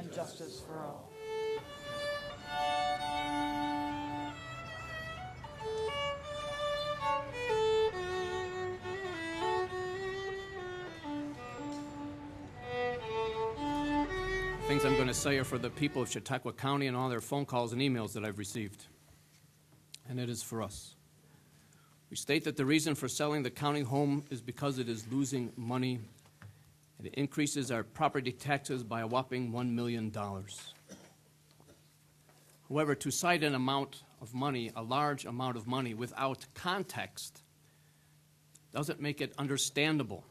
and justice for all. Things I'm going to say are for the people of Chautauqua County and all their phone calls and emails that I've received. And it is for us. We state that the reason for selling the county home is because it is losing money, and it increases our property taxes by a whopping $1 million. However, to cite an amount of money, a large amount of money, without context doesn't make it understandable.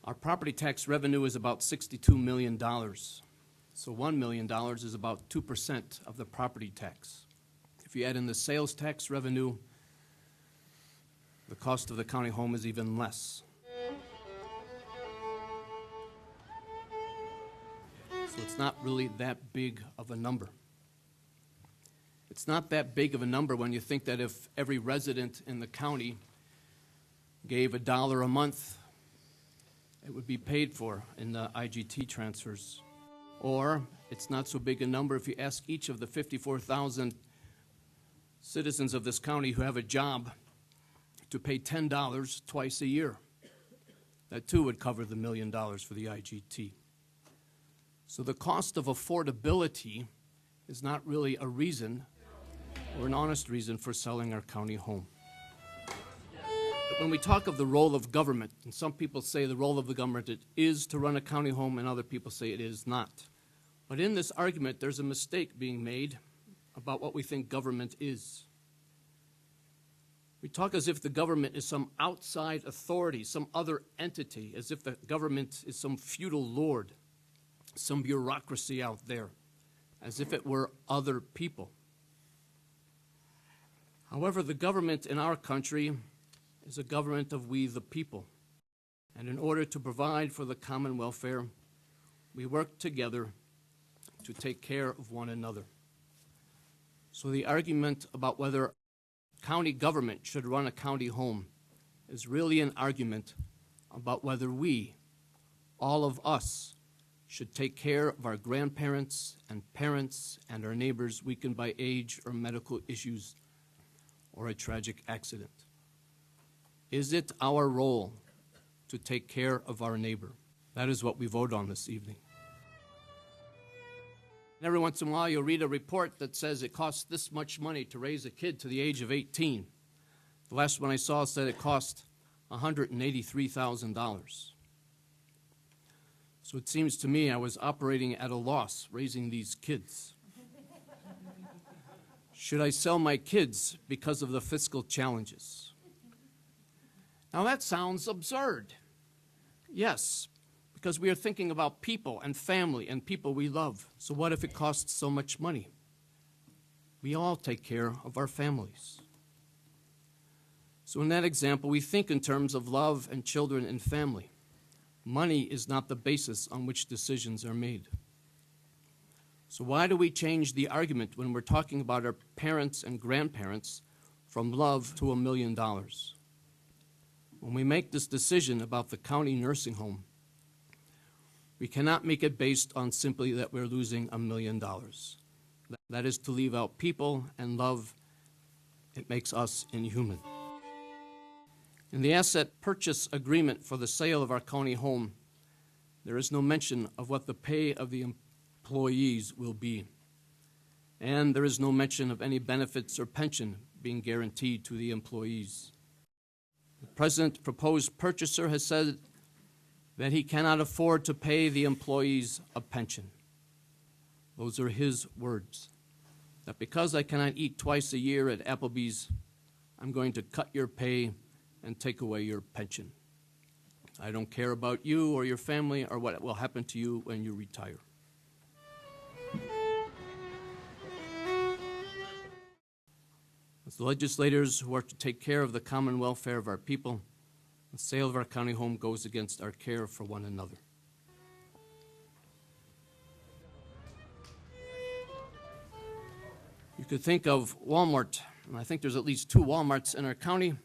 Our property tax revenue is about $62 million. So $1 million is about 2% of the property tax. If you add in the sales tax revenue, the cost of the county home is even less. So it's not really that big of a number. It's not that big of a number when you think that if every resident in the county gave $1 a month, it would be paid for in the IGT transfers. Or it's not so big a number if you ask each of the 54,000 citizens of this county who have a job to pay $10 twice a year. That too would cover the $1 million for the IGT. So the cost of affordability is not really a reason or an honest reason for selling our county home. When we talk of the role of government, and some people say the role of the government is to run a county home, and other people say it is not. But in this argument, there's a mistake being made about what we think government is. We talk as if the government is some outside authority, some other entity, as if the government is some feudal lord, some bureaucracy out there, as if it were other people. However, the government in our country is a government of we the people. And in order to provide for the common welfare, we work together to take care of one another. So the argument about whether county government should run a county home is really an argument about whether we, all of us, should take care of our grandparents and parents and our neighbors weakened by age or medical issues or a tragic accident. Is it our role to take care of our neighbor? That is what we vote on this evening. And every once in a while you'll read a report that says it costs this much money to raise a kid to the age of 18. The last one I saw said it cost $183,000. So it seems to me I was operating at a loss raising these kids. Should I sell my kids because of the fiscal challenges? Now that sounds absurd. Yes, because we are thinking about people and family and people we love. So what if it costs so much money? We all take care of our families. So in that example, we think in terms of love and children and family. Money is not the basis on which decisions are made. So why do we change the argument when we're talking about our parents and grandparents from love to $1 million? When we make this decision about the county nursing home, we cannot make it based on simply that we're losing $1 million. That is to leave out people and love. It makes us inhuman. In the asset purchase agreement for the sale of our county home, there is no mention of what the pay of the employees will be. And there is no mention of any benefits or pension being guaranteed to the employees. The present proposed purchaser has said that he cannot afford to pay the employees a pension. Those are his words. That because I cannot eat twice a year at Applebee's, I'm going to cut your pay and take away your pension. I don't care about you or your family or what will happen to you when you retire. As the legislators who are to take care of the common welfare of our people, the sale of our county home goes against our care for one another. You could think of Walmart, and I think there's at least 2 Walmarts in our county,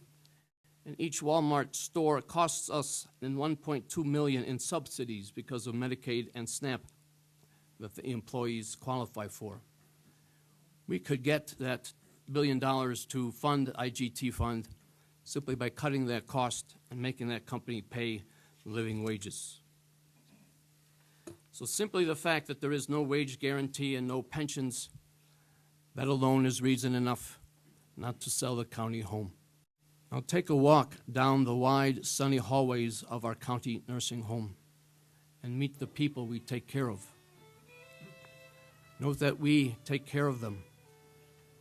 and each Walmart store costs us $1.2 million in subsidies because of Medicaid and SNAP that the employees qualify for. We could get that $1 billion to fund IGT fund simply by cutting that cost and making that company pay living wages. So simply the fact that there is no wage guarantee and no pensions, that alone is reason enough not to sell the county home. Now take a walk down the wide, sunny hallways of our county nursing home and meet the people we take care of. Note that we take care of them,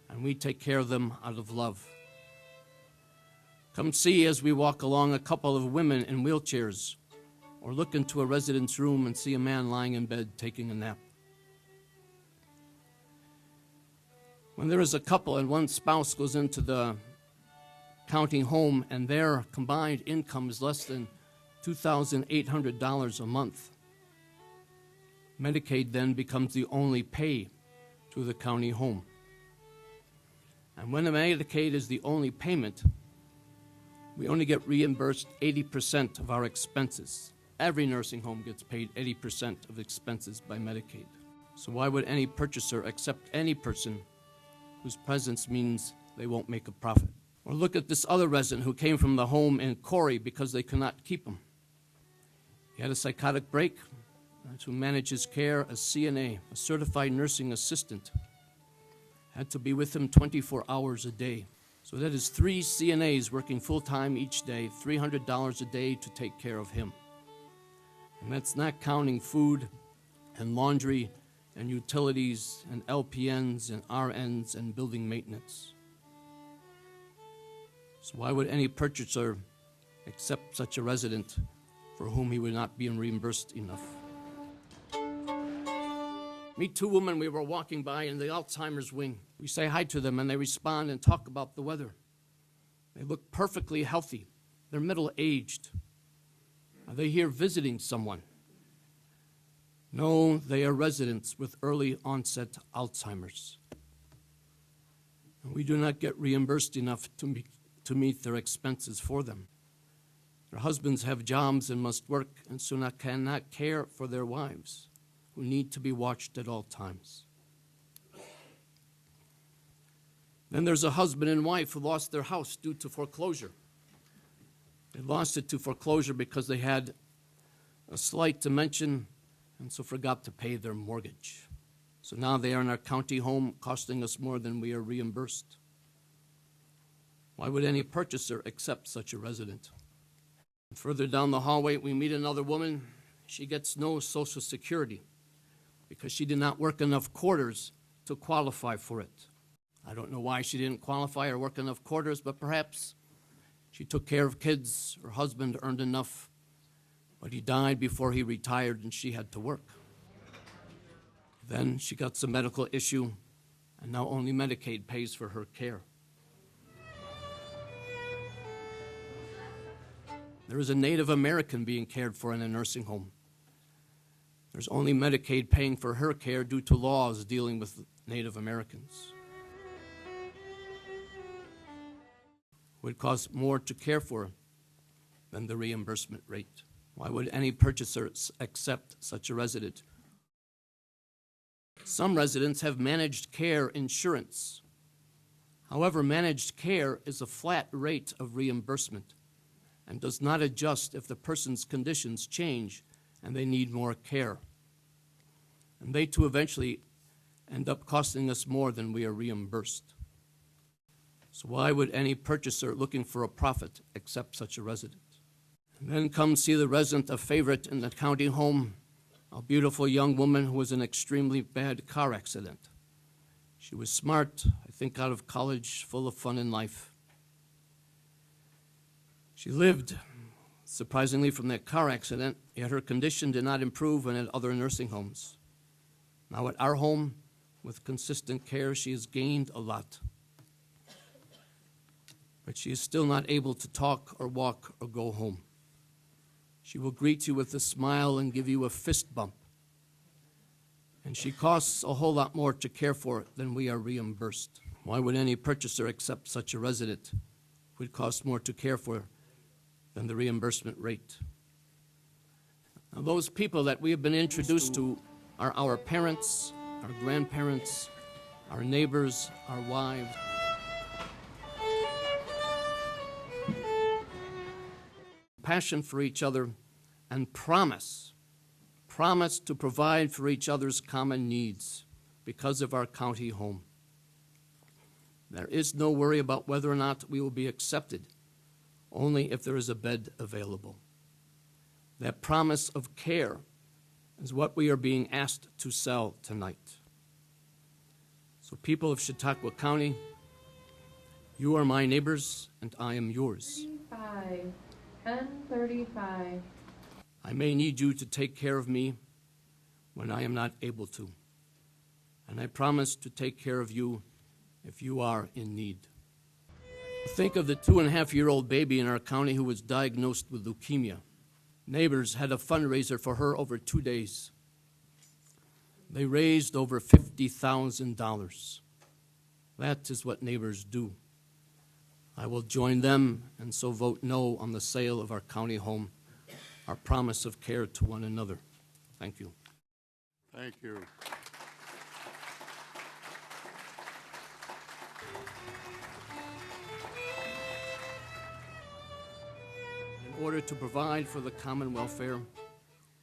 and we take care of them out of love. Come see as we walk along a couple of women in wheelchairs, or look into a resident's room and see a man lying in bed taking a nap. When there is a couple and one spouse goes into the county home and their combined income is less than $2,800 a month, Medicaid then becomes the only pay to the county home. And when the Medicaid is the only payment, we only get reimbursed 80% of our expenses. Every nursing home gets paid 80% of expenses by Medicaid. So why would any purchaser accept any person whose presence means they won't make a profit? Or look at this other resident who came from the home in Corey because they could not keep him. He had a psychotic break. To manage his care, a CNA, a certified nursing assistant, had to be with him 24 hours a day. So that is 3 CNAs working full-time each day, $300 a day to take care of him. And that's not counting food and laundry and utilities and LPNs and RNs and building maintenance. So why would any purchaser accept such a resident for whom he would not be reimbursed enough? Meet 2 women we were walking by in the Alzheimer's wing. We say hi to them and they respond and talk about the weather. They look perfectly healthy. They're middle-aged. Are they here visiting someone? No, they are residents with early onset Alzheimer's. And we do not get reimbursed enough to meet their expenses for them. Their husbands have jobs and must work and so cannot care for their wives, who need to be watched at all times. Then there's a husband and wife who lost their house due to foreclosure. They lost it to foreclosure because they had a slight dementia and so forgot to pay their mortgage. So now they are in our county home, costing us more than we are reimbursed. Why would any purchaser accept such a resident? Further down the hallway, we meet another woman. She gets no Social Security because she did not work enough quarters to qualify for it. I don't know why she didn't qualify or work enough quarters, but perhaps she took care of kids, her husband earned enough, but he died before he retired and she had to work. Then she got some medical issue, and now only Medicaid pays for her care. There is a Native American being cared for in a nursing home. There's only Medicaid paying for her care due to laws dealing with Native Americans. It would cost more to care for than the reimbursement rate. Why would any purchaser accept such a resident? Some residents have managed care insurance. However, managed care is a flat rate of reimbursement and does not adjust if the person's conditions change and they need more care. And they too eventually end up costing us more than we are reimbursed. So why would any purchaser looking for a profit accept such a resident? And then come see the resident, a favorite in the county home, a beautiful young woman who was in an extremely bad car accident. She was smart, I think out of college, full of fun in life. She lived, surprisingly, from that car accident, yet her condition did not improve when at other nursing homes. Now at our home, with consistent care, she has gained a lot. But she is still not able to talk or walk or go home. She will greet you with a smile and give you a fist bump. And she costs a whole lot more to care for than we are reimbursed. Why would any purchaser accept such a resident who would cost more to care for than the reimbursement rate? Now, those people that we have been introduced to are our parents, our grandparents, our neighbors, our wives. Passion for each other and promise to provide for each other's common needs because of our county home. There is no worry about whether or not we will be accepted, only if there is a bed available. That promise of care is what we are being asked to sell tonight. So people of Chautauqua County, you are my neighbors and I am yours. 10:35. I may need you to take care of me when I am not able to. And I promise to take care of you if you are in need. Think of the 2.5-year-old baby in our county who was diagnosed with leukemia. Neighbors had a fundraiser for her over 2 days. They raised over $50,000. That is what neighbors do. I will join them and so vote no on the sale of our county home, our promise of care to one another. Thank you. Thank you. In order to provide for the common welfare,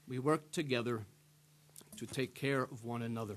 we work together to take care of one another.